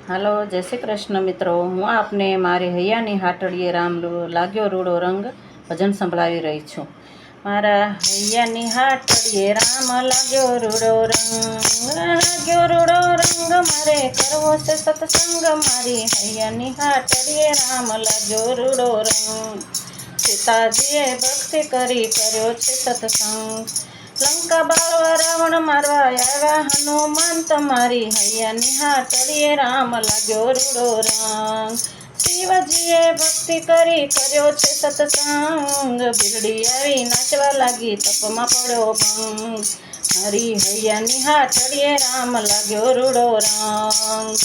હાલો, જય શ્રી કૃષ્ણ મિત્રો। હું આપને મારી હૈયાની હાટડીએ રામ લાગ્યો રૂડો રંગ ભજન સંભળાવી રહી છું। મારા હૈયાની હાટડીએ રામ લાગ્યો રૂડો રંગ મારે કરવો છે સત્સંગ। મારી હૈયાની હાટડીએ રામ લાગ્યો રૂડો રંગ। સીતાજીએ ભક્તિ કરી કર્યો છે સત્સંગ। લંકા બાળવા રાવણ મારવા આવ્યા હનુમાન। તમારી હૈયાની હાટડીએ રામ લાગ્યો રૂડો રંગ। શિવજીએ ભક્તિ કરી કર્યો છે સત્સંગ। બિરડી આવી નાચવા લાગી તપમાં પડ્યો ભંગ। મારી હૈયાની હાટડીએ રામ લાગ્યો રૂડો રંગ।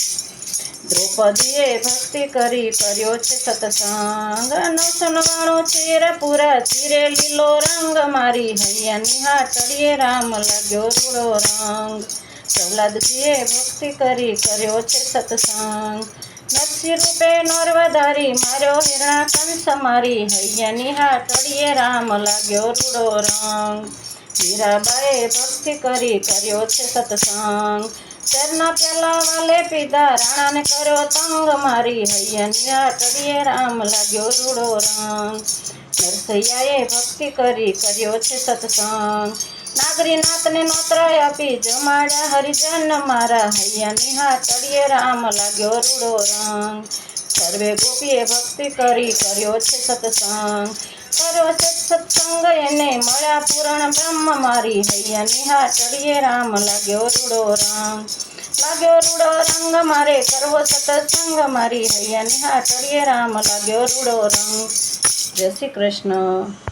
દ્રૌપદીએ ભક્તિ કરી કર્યો છે સત્સંગ। 999 ચીર પૂરા ચીરે લીલો રંગ। મારી હૈયાની હાટડીએ રામ લાગ્યો રૂડો રંગ। પ્રહલાદજીએ ભક્તિ કરી કર્યો છે સત્સંગ। નરસિંહ રૂપે નરવધારી માર્યો હિરણા કંસ। મારી હૈયાની હાટડીએ રામ લાગ્યો રૂડો રંગ। મીરાબાઈએ ભક્તિ કરી કર્યો છે સત્સંગ। ચરના પ્યાલા વાલે પીધા રાણાને કર્યો તંગ। મારી હૈયાની હાટડીએ રામ લાગ્યો રૂડો રંગ। નરસૈયાએ ભક્તિ કરી કર્યો છે સત્સંગ। નાગરીનાથને નોત્ર આપી જમાડ્યા હરિજન। મારા હૈયાની હાટડીએ રામ લાગ્યો રૂડો રંગ। સર્વે ગોપીએ ભક્તિ કરી કર્યો છે સત્સંગ। કર્યો છે સત્સંગ એને મળ્યા પૂરણ બ્રહ્મ। મારી હૈયાની હાટડીએ રામ લાગ્યો રૂડો રંગ। લાગ્યો રૂડો રંગ મારે કરવો સત્સંગ। મારી હૈયાની હાટડીએ રામ લાગ્યો રૂડો રંગ। જય શ્રી કૃષ્ણ।